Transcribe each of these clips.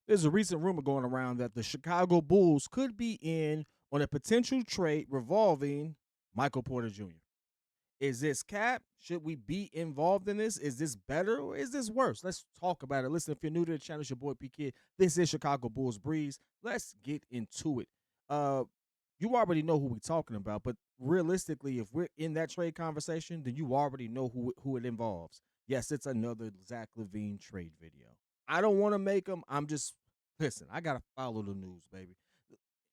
There's a recent rumor going around that the Chicago Bulls could be in on a potential trade revolving Michael Porter Jr. Is this cap? Should we be involved in this? Is this better or is this worse? Let's talk about it. Listen, if you're new to the channel, it's your boy P Kid. This is Chicago Bulls Breeze. Let's get into it. Uh, you already know who we're talking about, but realistically, if we're in that trade conversation, then you already know who it involves. Yes, it's another Zach Lavine trade video. I don't want to make them. I'm just listen. I gotta follow the news, baby.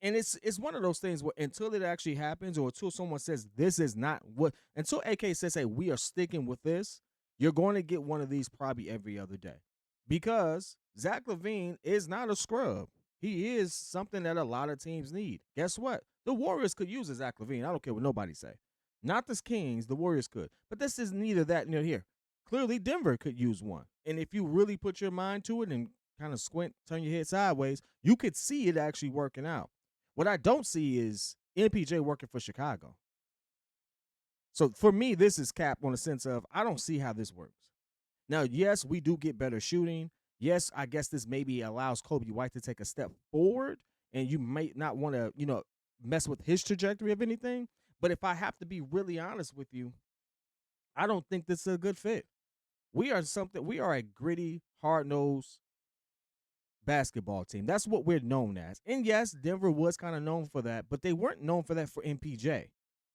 And it's one of those things where until it actually happens, or until someone says this is not what, until AK says, hey, we are sticking with this, you're going to get one of these probably every other day, because Zach Lavine is not a scrub. He is something that a lot of teams need. Guess what? The Warriors could use a Zach Lavine. I don't care what nobody say. Not the Kings, the Warriors could. But this is neither that nor here. Clearly, Denver could use one. And if you really put your mind to it and kind of squint, turn your head sideways, you could see it actually working out. What I don't see is MPJ working for Chicago. So for me, this is cap on the sense of I don't see how this works. Now, yes, we do get better shooting. Yes, I guess this maybe allows Kobe White to take a step forward, and you may not want to, mess with his trajectory of anything. But if I have to be really honest with you, I don't think this is a good fit. We are a gritty, hard-nosed basketball team. That's what we're known as. And yes, Denver was kind of known for that, but they weren't known for that for MPJ.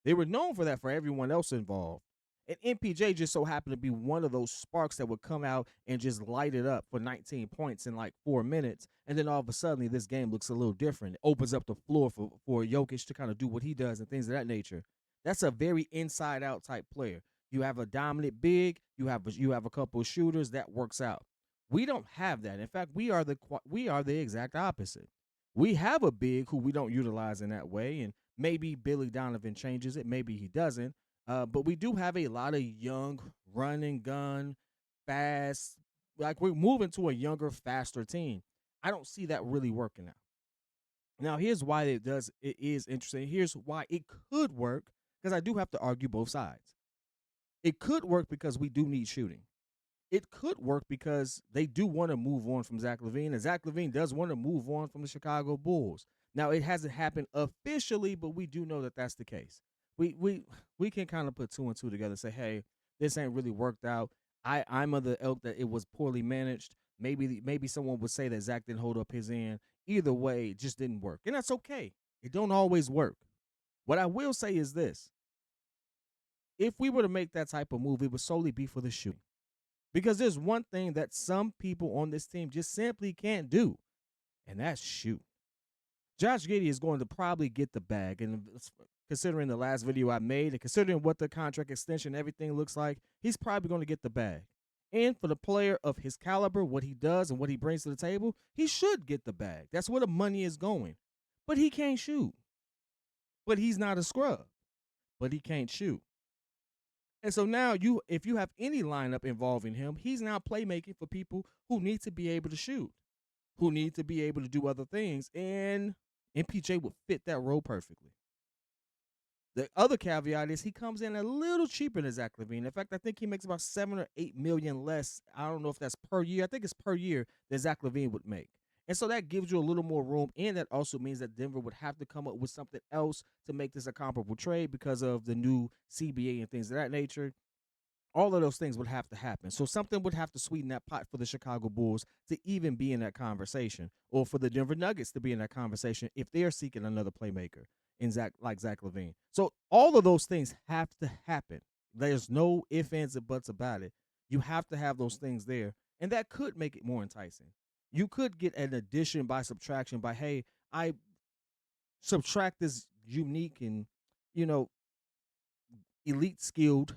They were known for that for everyone else involved. And MPJ just so happened to be one of those sparks that would come out and just light it up for 19 points in like 4 minutes. And then all of a sudden, this game looks a little different. It opens up the floor for Jokic to kind of do what he does and things of that nature. That's a very inside out type player. You have a dominant big, you have a couple of shooters, that works out. We don't have that. In fact, we are the exact opposite. We have a big who we don't utilize in that way, and maybe Billy Donovan changes it, maybe he doesn't. But we do have a lot of young, run and gun, fast. Like we're moving to a younger, faster team. I don't see that really working out. Now, here's why it is interesting. Here's why it could work, because I do have to argue both sides. It could work because we do need shooting. It could work because they do want to move on from Zach Lavine, and Zach Lavine does want to move on from the Chicago Bulls. Now, it hasn't happened officially, but we do know that that's the case. We can kind of put two and two together and say, hey, this ain't really worked out. I'm of the ilk that it was poorly managed. Maybe someone would say that Zach didn't hold up his end. Either way, it just didn't work, and that's okay. It don't always work. What I will say is this: if we were to make that type of move, it would solely be for the shooting. Because there's one thing that some people on this team just simply can't do, and that's shoot. Josh Giddey is going to probably get the bag. And considering the last video I made and considering what the contract extension and everything looks like, he's probably going to get the bag. And for the player of his caliber, what he does and what he brings to the table, he should get the bag. That's where the money is going. But he can't shoot. But he's not a scrub. But he can't shoot. And so now if you have any lineup involving him, he's now playmaking for people who need to be able to shoot, who need to be able to do other things. And MPJ would fit that role perfectly. The other caveat is he comes in a little cheaper than Zach Lavine. In fact, I think he makes about $7 or $8 million less. I don't know if that's per year. I think it's per year that Zach Lavine would make. And so that gives you a little more room. And that also means that Denver would have to come up with something else to make this a comparable trade because of the new CBA and things of that nature. All of those things would have to happen. So something would have to sweeten that pot for the Chicago Bulls to even be in that conversation, or for the Denver Nuggets to be in that conversation if they're seeking another playmaker in Zach Lavine. So all of those things have to happen. There's no ifs, ands, and buts about it. You have to have those things there, and that could make it more enticing. You could get an addition by subtraction by, hey, I subtract this unique and, elite skilled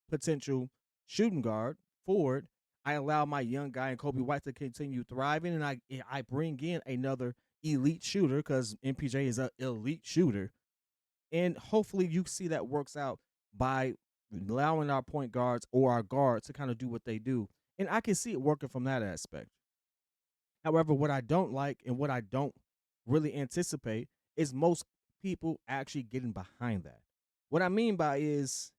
potential shooting guard forward. I allow my young guy and Kobe White to continue thriving, and I bring in another elite shooter because MPJ is an elite shooter. And hopefully you see that works out by allowing our point guards or our guards to kind of do what they do. And I can see it working from that aspect. However, what I don't like and what I don't really anticipate is most people actually getting behind that. What I mean by is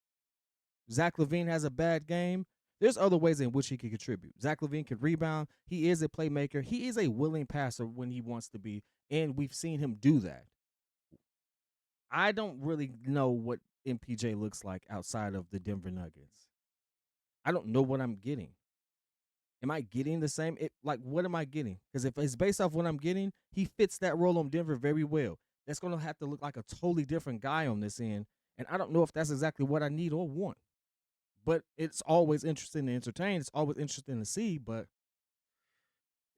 Zach Lavine has a bad game, There's other ways in which he can contribute. Zach Lavine can rebound. He is a playmaker. He is a willing passer when he wants to be, and we've seen him do that. I don't really know what MPJ looks like outside of the Denver Nuggets. I don't know what I'm getting. Am I getting the same? Like, what am I getting? Because if it's based off what I'm getting, he fits that role on Denver very well. That's going to have to look like a totally different guy on this end. And I don't know if that's exactly what I need or want. But it's always interesting to entertain. It's always interesting to see. But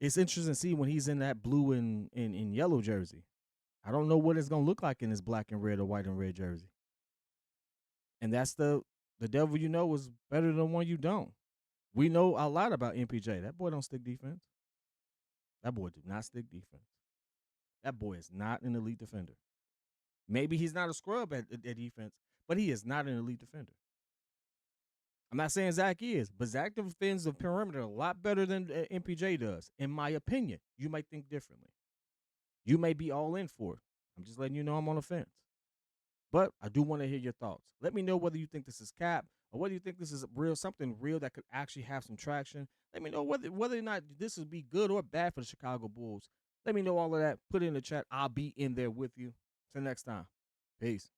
it's interesting to see when he's in that blue and yellow jersey. I don't know what it's going to look like in his black and red or white and red jersey. And that's the devil you know is better than one you don't. We know a lot about MPJ. That boy don't stick defense. That boy do not stick defense. That boy is not an elite defender. Maybe he's not a scrub at defense, but he is not an elite defender. I'm not saying Zach is, but Zach defends the perimeter a lot better than MPJ does, in my opinion. You might think differently. You may be all in for it. I'm just letting you know I'm on the fence. But I do want to hear your thoughts. Let me know whether you think this is cap or whether you think this is real, something real that could actually have some traction. Let me know whether or not this would be good or bad for the Chicago Bulls. Let me know all of that. Put it in the chat. I'll be in there with you. Till next time. Peace.